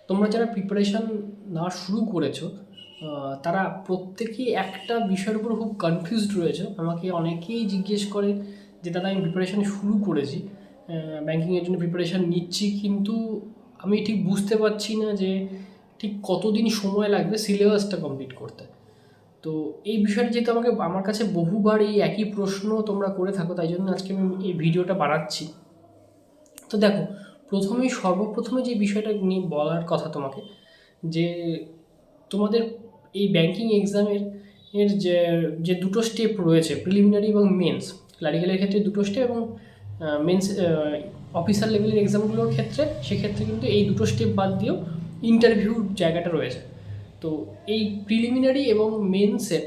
তোমরা যারা প্রিপারেশান নেওয়া শুরু করেছো তারা প্রত্যেকেই একটা বিষয়ের উপর খুব কনফিউজড রয়েছে। আমাকে অনেকেই জিজ্ঞেস করে যে দাদা আমি প্রিপারেশান শুরু করেছি, ব্যাঙ্কিংয়ের জন্য প্রিপারেশান নিচ্ছি, কিন্তু আমি ঠিক বুঝতে পারছি না যে ঠিক কতদিন সময় লাগবে সিলেবাসটা কমপ্লিট করতে। তো এই বিষয়টা যেহেতু আমার কাছে বহুবার এই একই প্রশ্ন তোমরা করে থাকো, তাই জন্য আজকে আমি এই ভিডিওটা বানাচ্ছি। তো দেখো, সর্বপ্রথমে যে বিষয়টা নিয়ে বলার কথা তোমাকে, যে তোমাদের এই ব্যাঙ্কিং এক্সামের যে যে দুটো স্টেপ রয়েছে, প্রিলিমিনারি এবং মেন্স, ক্লারিক্যালের ক্ষেত্রে দুটো স্টেপ এবং মেন্স অফিসার লেভেলের এক্সামগুলোর ক্ষেত্রে সেক্ষেত্রে কিন্তু এই দুটো স্টেপ বাদ দিয়েও ইন্টারভিউর জায়গাটা রয়েছে। তো এই প্রিলিমিনারি এবং মেন্সের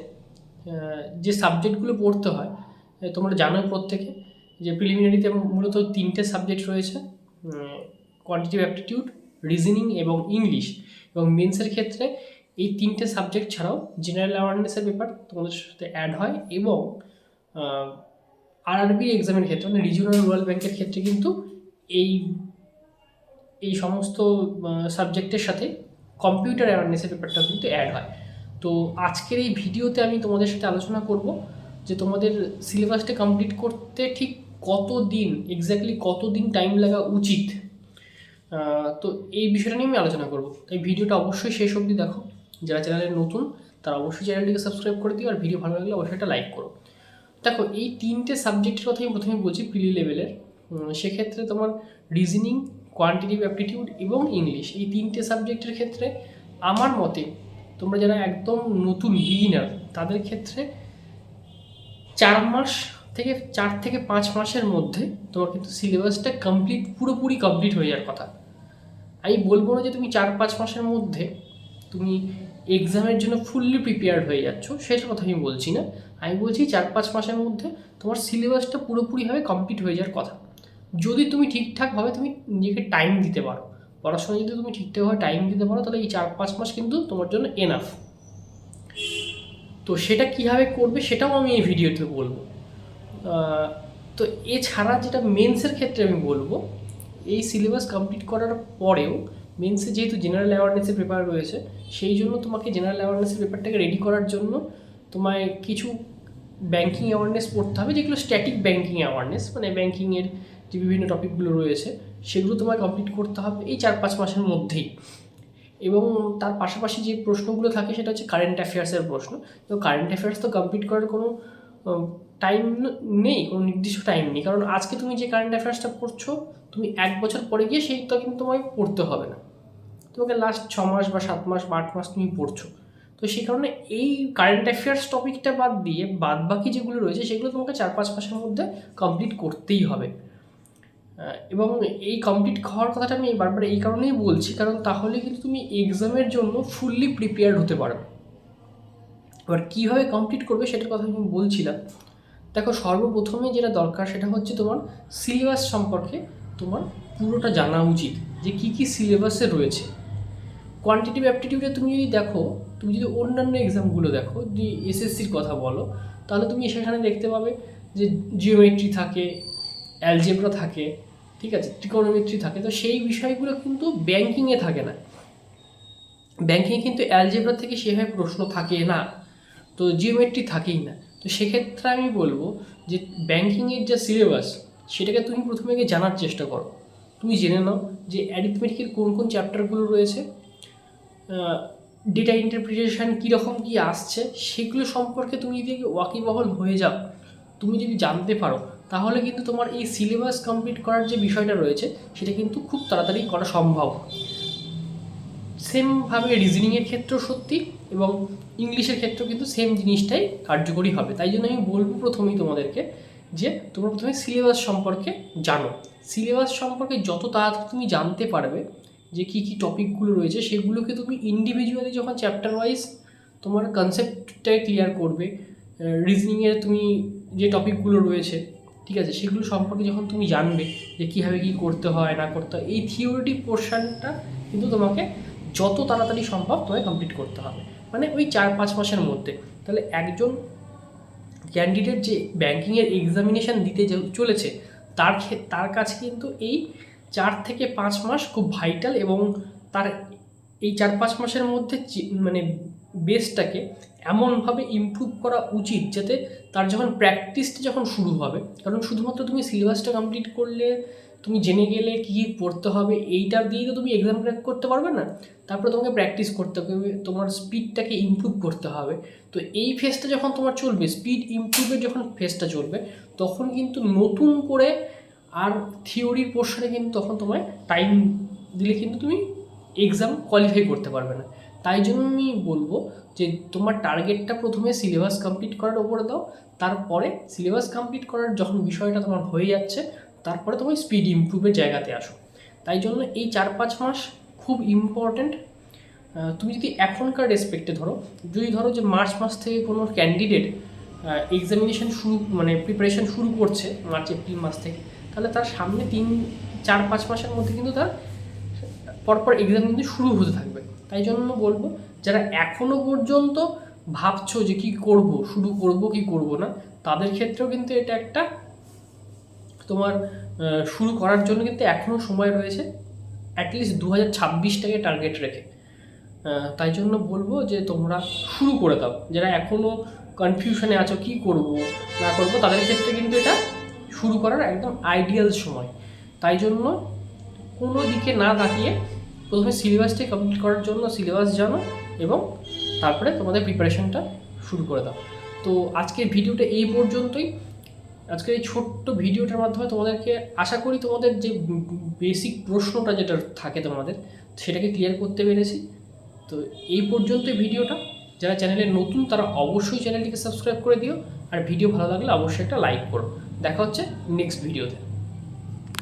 যে সাবজেক্টগুলো পড়তে হয়, তোমরা জানো প্রত্যেকে যে প্রিলিমিনারিতে মূলত তিনটে সাবজেক্ট রয়েছে, কোয়ান্টিটিভ অ্যাপটিটিউড, রিজনিং এবং ইংলিশ। এবং মেন্সের ক্ষেত্রে এই তিনটে সাবজেক্ট ছাড়াও জেনারেল অ্যাওয়ারনেসের পেপার তোমাদের সাথে অ্যাড হয়, এবং আরআরবি এক্সামের ক্ষেত্রে মানে রিজিওনাল রুরাল ব্যাংকের ক্ষেত্রে কিন্তু এই এই সমস্ত সাবজেক্টের সাথে কম্পিউটার অ্যাওয়ারনেসের পেপারটাও কিন্তু অ্যাড হয়। তো আজকের এই ভিডিওতে আমি তোমাদের সাথে আলোচনা করব যে তোমাদের সিলেবাসটা কমপ্লিট করতে ঠিক এক্স্যাক্টলি কতদিন টাইম লাগা উচিত। তো এই বিষয়টা নিয়ে আমি আলোচনা করব, তাই ভিডিওটা অবশ্যই শেষ অবধি দেখো। যারা চ্যানেলে নতুন তারা অবশ্যই চ্যানেলটিকে সাবস্ক্রাইব করে দিও, আর ভিডিও ভালো লাগলে অবশ্যই একটা লাইক করো। দেখো, এই তিনটে সাবজেক্টের কথাই প্রথমে বলছি প্রিলি লেভেলের। সেক্ষেত্রে তোমার রিজনিং, কোয়ান্টিটিভ অ্যাপটিটিউড এবং ইংলিশ, এই তিনটে সাবজেক্টের ক্ষেত্রে আমার মতে তোমরা যারা একদম নতুন বিগিনার তাদের ক্ষেত্রে 4 থেকে 5 মাসের মধ্যে তোমার কিন্তু সিলেবাসটা পুরোপুরি কমপ্লিট হয়ে যাওয়ার কথা। আমি বলবো না যে তুমি 4-5 মাসের মধ্যে তুমি এক্সামের জন্য ফুললি প্রিপেয়ার্ড হয়ে যাচ্ছ, সেটার কথা আমি বলছি না। আমি বলছি 4-5 মাসের মধ্যে তোমার সিলেবাসটা পুরোপুরিভাবে কমপ্লিট হয়ে যাওয়ার কথা, যদি তুমি ঠিকঠাকভাবে তুমি নিজেকে টাইম দিতে পারো। পড়াশোনা যদি তুমি ঠিকঠাকভাবে টাইম দিতে পারো, তাহলে এই 4-5 মাস কিন্তু তোমার জন্য এনাফ। তো সেটা কীভাবে করবে সেটাও আমি এই ভিডিওতে বলবো। তো এছাড়া যেটা মেন্সের ক্ষেত্রে আমি বলবো, এই সিলেবাস কমপ্লিট করার পরেও মেন্সে যেহেতু জেনারেল অ্যাওয়ারনেসের পেপার রয়েছে, সেই জন্য তোমাকে জেনারেল অ্যাওয়ারনেসের পেপারটাকে রেডি করার জন্য তোমায় কিছু ব্যাঙ্কিং অ্যাওয়ারনেস পড়তে হবে, যেগুলো স্ট্যাটিক ব্যাঙ্কিং অ্যাওয়ারনেস, মানে ব্যাঙ্কিংয়ের যে বিভিন্ন টপিকগুলো রয়েছে সেগুলো তোমায় কমপ্লিট করতে হবে এই 4-5 মাসের মধ্যেই। এবং তার পাশাপাশি যে প্রশ্নগুলো থাকে সেটা হচ্ছে কারেন্ট অ্যাফেয়ার্সের প্রশ্ন। তো কারেন্ট অ্যাফেয়ার্স তো কমপ্লিট করার কোনো টাইম নেই, কোনো নির্দিষ্ট টাইম নেই, কারণ আজকে তুমি যে কারেন্ট অ্যাফেয়ার্সটা পড়ছো, তুমি 1 বছর পরে গিয়ে সেইটা কিন্তু তোমায় পড়তে হবে না, তোমাকে লাস্ট 6 মাস বা 7 মাস বা 8 মাস তুমি পড়ছো। তো সেই কারণে এই কারেন্ট অ্যাফেয়ার্স টপিকটা বাদ দিয়ে বাকি যেগুলো রয়েছে সেগুলো তোমাকে 4-5 মাসের মধ্যে কমপ্লিট করতেই হবে। এবং এই কমপ্লিট হওয়ার কথাটা আমি বারবার এই কারণেই বলছি, কারণ তাহলে কিন্তু তুমি এক্সামের জন্য ফুললি প্রিপেয়ার্ড হতে পারবে। এবার কীভাবে কমপ্লিট করবে সেটার কথা আমি বলছিলাম। দেখো, সর্বপ্রথমে যেটা দরকার সেটা হচ্ছে তোমার সিলেবাস সম্পর্কে তোমার পুরোটা জানা উচিত, যে কী কী সিলেবাসে রয়েছে। কোয়ান্টিটিভ অ্যাপটিটিউডে তুমি যদি দেখো, তুমি যদি অন্যান্য এক্সামগুলো দেখো, যদি এসএসসির কথা বলো, তাহলে তুমি সেখানে দেখতে পাবে যে জিওমেট্রি থাকে, অ্যালজেব্রা থাকে, ঠিক আছে, ট্রিকোনোমেট্রি থাকে। তো সেই বিষয়গুলো কিন্তু ব্যাঙ্কিংয়ে থাকে না, ব্যাঙ্কিংয়ে কিন্তু অ্যালজেব্রা থেকে সেভাবে প্রশ্ন থাকে না, তো জিওমেট্রি থাকেই না। তো সেক্ষেত্রে আমি বলবো যে ব্যাঙ্কিংয়ের যে সিলেবাস সেটাকে তুমি প্রথমে আগে জানার চেষ্টা করো। তুমি জেনে নাও যে অ্যারিথমেটিকের কোন কোন চ্যাপ্টারগুলো রয়েছে, ডেটা ইন্টারপ্রিটেশন কীরকম কী আসছে, সেগুলো সম্পর্কে তুমি যদি ওয়াকিবহাল হয়ে যাও, তুমি যদি জানতে পারো, তাহলে কিন্তু তোমার এই সিলেবাস কমপ্লিট করার যে বিষয়টা রয়েছে সেটা কিন্তু খুব তাড়াতাড়ি করা সম্ভব। সেমভাবে রিজনিংয়ের ক্ষেত্রেও সত্যি, এবং ইংলিশের ক্ষেত্রেও কিন্তু সেম জিনিসটাই কার্যকরী হবে। তাই জন্য আমি বলবো প্রথমেই তোমাদেরকে যে তোমরা প্রথমে সিলেবাস সম্পর্কে জানো। সিলেবাস সম্পর্কে যত তাড়াতাড়ি তুমি জানতে পারবে যে কী কী টপিকগুলো রয়েছে, সেগুলোকে তুমি ইন্ডিভিজুয়ালি যখন চ্যাপ্টার ওয়াইজ তোমার কনসেপ্টটাকে ক্লিয়ার করবে, রিজনিংয়ের তুমি যে টপিকগুলো রয়েছে, ঠিক আছে, সেগুলো সম্পর্কে যখন তুমি জানবে যে কীভাবে কী করতে হয় না করতে হয়, এই থিওরিটিক পোর্শনটা কিন্তু তোমাকে যত তাড়াতাড়ি সম্ভব তোমায় কমপ্লিট করতে হবে, মানে ওই 4-5 মাসের মধ্যে। তাহলে একজন ক্যান্ডিডেট যে ব্যাঙ্কিংয়ের এক্সামিনেশান দিতে চলেছে, তার কাছে কিন্তু এই 4 থেকে 5 মাস খুব ভাইটাল, এবং তার এই 4-5 মাসের মধ্যে মানে বেসটাকে এমনভাবে ইমপ্রুভ করা উচিত যাতে তার যখন প্র্যাকটিসটা যখন শুরু হবে, কারণ শুধুমাত্র তুমি সিলেবাসটা কমপ্লিট করলে, তুমি জেনে গেলে কী কী পড়তে হবে এইটা দিয়েই তো তুমি এক্সাম ক্র্যাক করতে পারবে না। তারপরে তোমাকে প্র্যাকটিস করতে হবে, তোমার স্পিডটাকে ইমপ্রুভ করতে হবে। তো এই ফেজটা যখন তোমার চলবে, স্পিড ইমপ্রুভের যখন ফেজটা চলবে, তখন কিন্তু নতুন করে আর থিওরির পোর্শনে কিন্তু তখন তোমায় টাইম দিলে কিন্তু তুমি এক্সাম কোয়ালিফাই করতে পারবে না। তাই জন্য আমি বলবো যে তোমার টার্গেটটা প্রথমে সিলেবাস কমপ্লিট করার উপরে দাও, তারপরে সিলেবাস কমপ্লিট করার যখন বিষয়টা তোমার হয়ে যাচ্ছে, তারপরে তোমার স্পিড ইমপ্রুভের জায়গাতে আসো। তাই জন্য এই 4-5 মাস খুব ইম্পর্ট্যান্ট। তুমি যদি এখনকার রেসপেক্টে যদি ধরো যে মার্চ মাস থেকে কোনো ক্যান্ডিডেট এক্সামিনেশন শুরু মানে প্রিপারেশন শুরু করছে মার্চ এপ্রিল মাস থেকে, তাহলে তার সামনে 3-4-5 মাসের মধ্যে কিন্তু তার পরপর এক্সাম কিন্তু শুরু হতে থাকবে। তাই জন্য বলবো যারা এখনও পর্যন্ত ভাবছো যে কি করব, শুরু করব কি করব না, তাদের ক্ষেত্রেও কিন্তু এটা একটা তোমার শুরু করার জন্য কিন্তু এখনও সময় রয়েছে, অ্যাটলিস্ট 2026টাকে টার্গেট রেখে। তাই জন্য বলবো যে তোমরা শুরু করে দাও। যারা এখনও কনফিউশনে আছো কি করব না করব, তাদের ক্ষেত্রে কিন্তু এটা শুরু করার একদম আইডিয়াল সময়। তাই জন্য কোনো দিকে না তাকিয়ে প্রথমে সিলেবাসটি কমপ্লিট করার জন্য সিলেবাস জানো এবং তারপরে তোমাদের প্রিপারেশনটা শুরু করে দাও। তো আজকের ভিডিওটা এই পর্যন্তই। আজকের এই ছোট্ট ভিডিওটার মাধ্যমে তোমাদেরকে আশা করি তোমাদের যে বেসিক প্রশ্নটা যেটা থাকে তোমাদের, সেটাকে ক্লিয়ার করতে পেরেছি। তো এই পর্যন্তই ভিডিওটা। যারা চ্যানেলে নতুন তারা অবশ্যই চ্যানেলটিকে সাবস্ক্রাইব করে দিও, আর ভিডিও ভালো লাগলে অবশ্যই একটা লাইক করো। দেখা হচ্ছে নেক্সট ভিডিওতে।